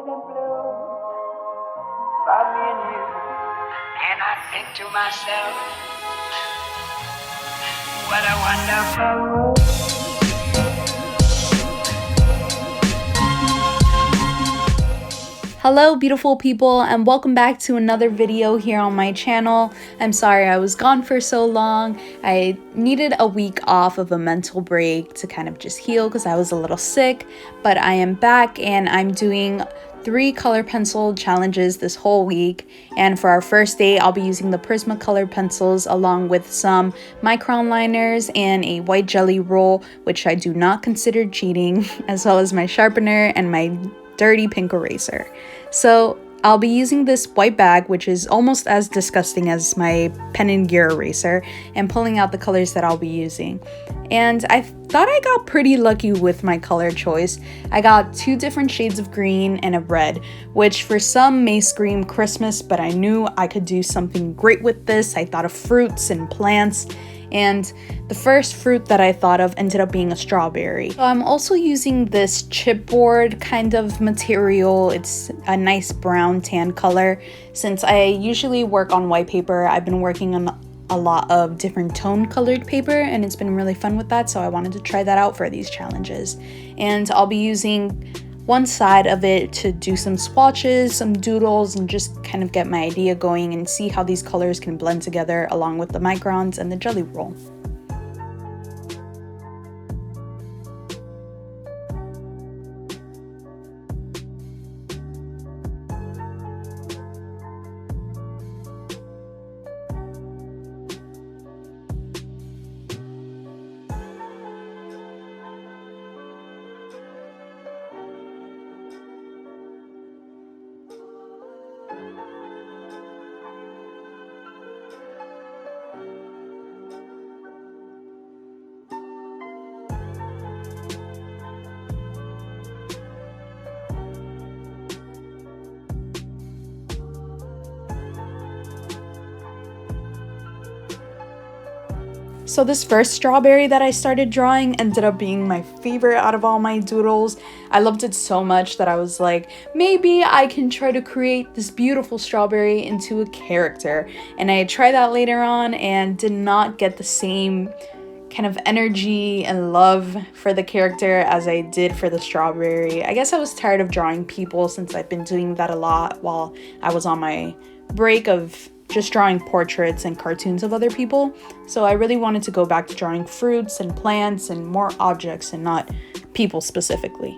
in blue for me and you. And I think to myself, what a wonderful world. Hello beautiful people, and welcome back to another video here on my channel. I'm sorry I was gone for so long. I needed a week off of a mental break to kind of just heal because I was a little sick, but I am back and I'm doing 3 color pencil challenges this whole week. And for our first day, I'll be using the Prismacolor pencils along with some Micron liners and a white jelly roll, which I do not consider cheating, as well as my sharpener and my dirty pink eraser. So I'll be using this white bag, which is almost as disgusting as my Pen+Gear eraser, and pulling out the colors that I'll be using. And I thought I got pretty lucky with my color choice. I got 2 different shades of green and a red, which for some may scream Christmas, but I knew I could do something great with this. I thought of fruits and plants, and the first fruit that I thought of ended up being a strawberry. So I'm also using this chipboard kind of material. It's a nice brown tan color. Since I usually work on white paper, I've been working on a lot of different tone colored paper, and it's been really fun with that, so I wanted to try that out for these challenges. And I'll be using one side of it to do some swatches, some doodles, and just kind of get my idea going and see how these colors can blend together along with the microns and the jelly roll. So this first strawberry that I started drawing ended up being my favorite out of all my doodles. I loved it so much that I was like, maybe I can try to create this beautiful strawberry into a character. And I tried that later on and did not get the same kind of energy and love for the character as I did for the strawberry. I guess I was tired of drawing people since I've been doing that a lot while I was on my break of just drawing portraits and cartoons of other people. So I really wanted to go back to drawing fruits and plants and more objects and not people specifically.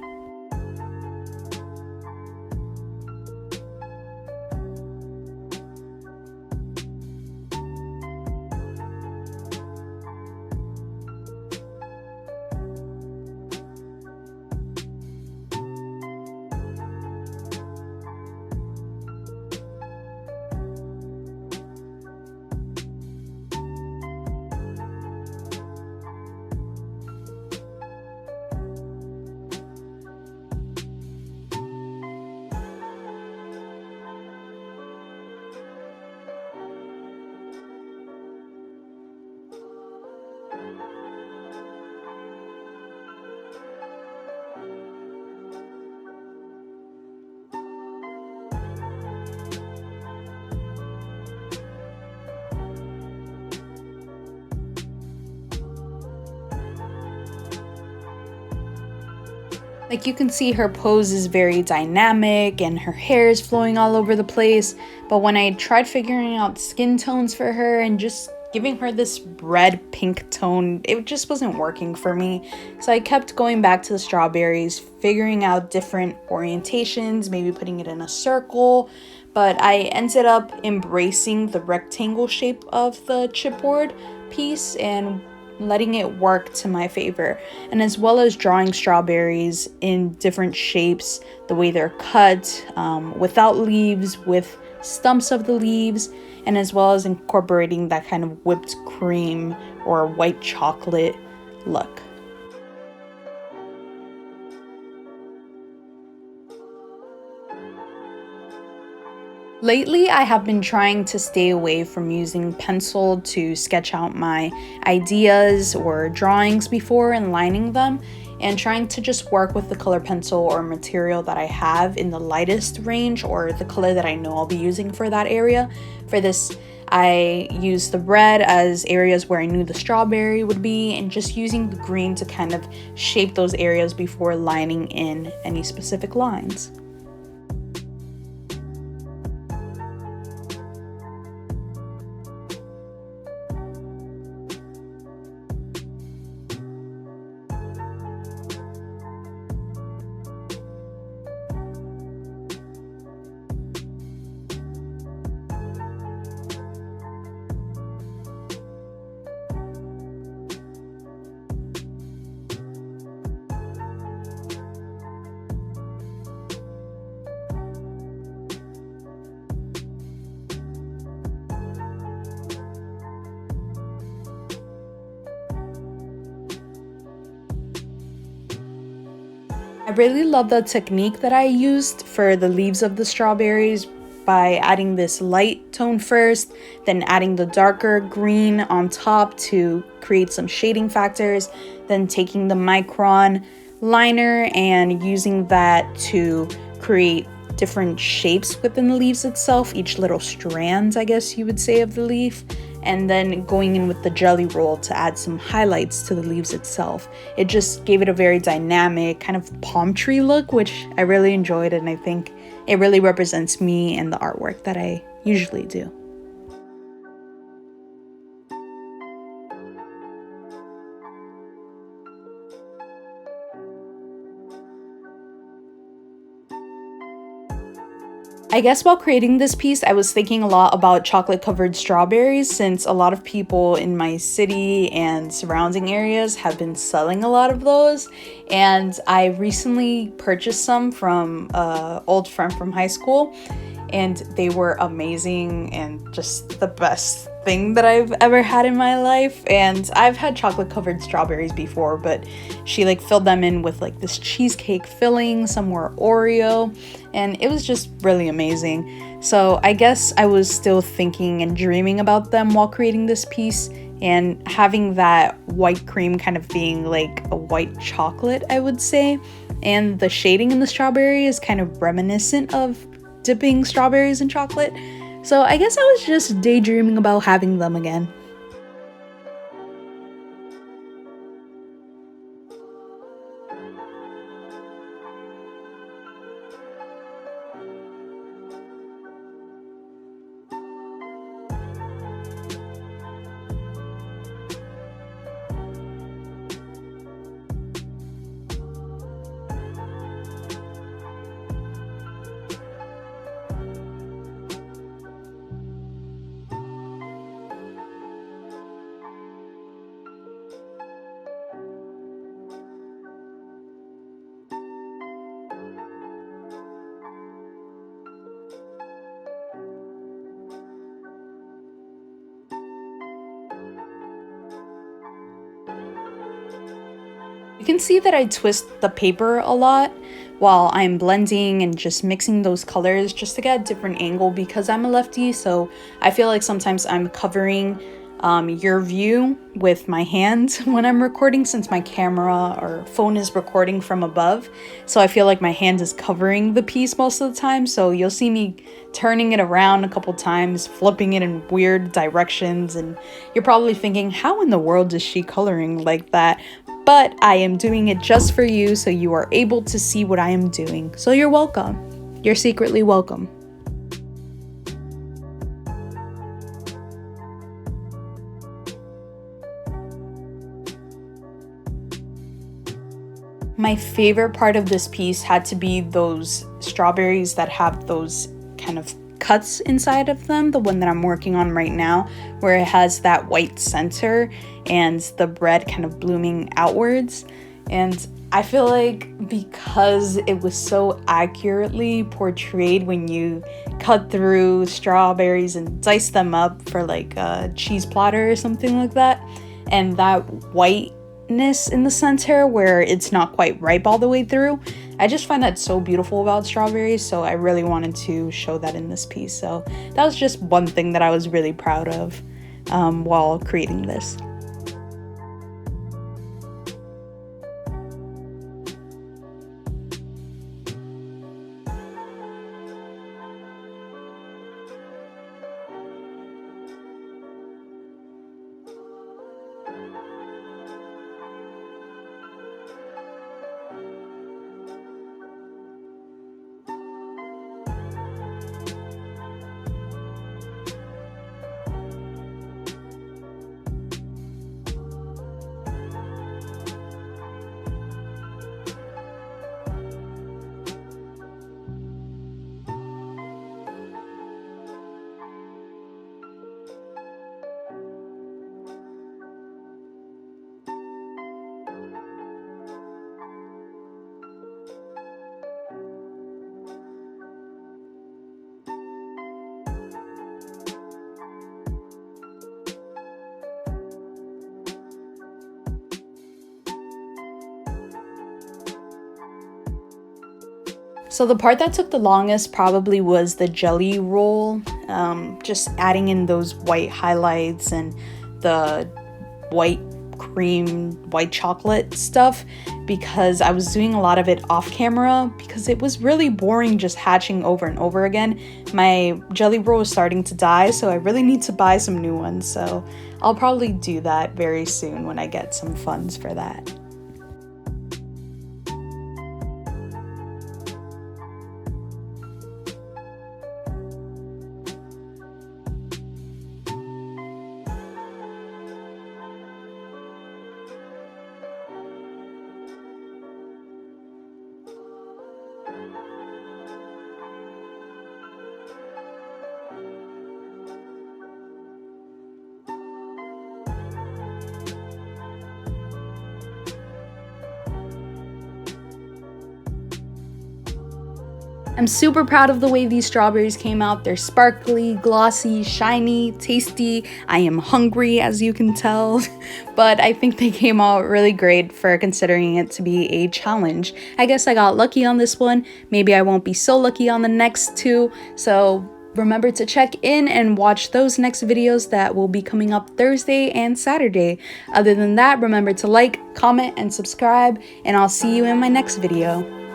Like you can see, her pose is very dynamic and her hair is flowing all over the place. But when I tried figuring out skin tones for her and just giving her this red pink tone, it just wasn't working for me. So I kept going back to the strawberries, figuring out different orientations, maybe putting it in a circle. But I ended up embracing the rectangle shape of the chipboard piece and letting it work to my favor, and as well as drawing strawberries in different shapes, the way they're cut, without leaves, with stumps of the leaves, and as well as incorporating that kind of whipped cream or white chocolate look. Lately, I have been trying to stay away from using pencil to sketch out my ideas or drawings before and lining them, and trying to just work with the color pencil or material that I have in the lightest range, or the color that I know I'll be using for that area. For this, I used the red as areas where I knew the strawberry would be, and just using the green to kind of shape those areas before lining in any specific lines. I really love the technique that I used for the leaves of the strawberries by adding this light tone first, then adding the darker green on top to create some shading factors, then taking the Micron liner and using that to create different shapes within the leaves itself, each little strand, I guess you would say, of the leaf, and then going in with the jelly roll to add some highlights to the leaves itself. It just gave it a very dynamic kind of palm tree look, which I really enjoyed, and I think it really represents me and the artwork that I usually do. I guess while creating this piece, I was thinking a lot about chocolate covered strawberries, since a lot of people in my city and surrounding areas have been selling a lot of those. And I recently purchased some from an old friend from high school, and they were amazing and just the best thing that I've ever had in my life. And I've had chocolate covered strawberries before, but she like filled them in with like this cheesecake filling, some were Oreo, and it was just really amazing. So I guess I was still thinking and dreaming about them while creating this piece, and having that white cream kind of being like a white chocolate, I would say, and the shading in the strawberry is kind of reminiscent of dipping strawberries in chocolate. So I guess I was just daydreaming about having them again. You can see that I twist the paper a lot while I'm blending and just mixing those colors just to get a different angle, because I'm a lefty, so I feel like sometimes I'm covering your view with my hand when I'm recording, since my camera or phone is recording from above. So I feel like my hand is covering the piece most of the time, so you'll see me turning it around a couple times, flipping it in weird directions, and you're probably thinking, how in the world is she coloring like that? But I am doing it just for you, so you are able to see what I am doing. So you're welcome. You're secretly welcome. My favorite part of this piece had to be those strawberries that have those kind of cuts inside of them, the one that I'm working on right now, where it has that white center and the bread kind of blooming outwards. And I feel like because it was so accurately portrayed when you cut through strawberries and dice them up for like a cheese platter or something like that, and that whiteness in the center where it's not quite ripe all the way through, I just find that so beautiful about strawberries, so I really wanted to show that in this piece. So that was just one thing that I was really proud of while creating this. So the part that took the longest probably was the jelly roll, just adding in those white highlights and the white cream, white chocolate stuff, because I was doing a lot of it off camera because it was really boring just hatching over and over again. My jelly roll was starting to die, so I really need to buy some new ones, so I'll probably do that very soon when I get some funds for that. I'm super proud of the way these strawberries came out. They're sparkly, glossy, shiny, tasty. I am hungry, as you can tell, but I think they came out really great for considering it to be a challenge. I guess I got lucky on this one. Maybe I won't be so lucky on the next two, so remember to check in and watch those next videos that will be coming up Thursday and Saturday. Other than that, remember to like, comment, and subscribe, and I'll see you in my next video.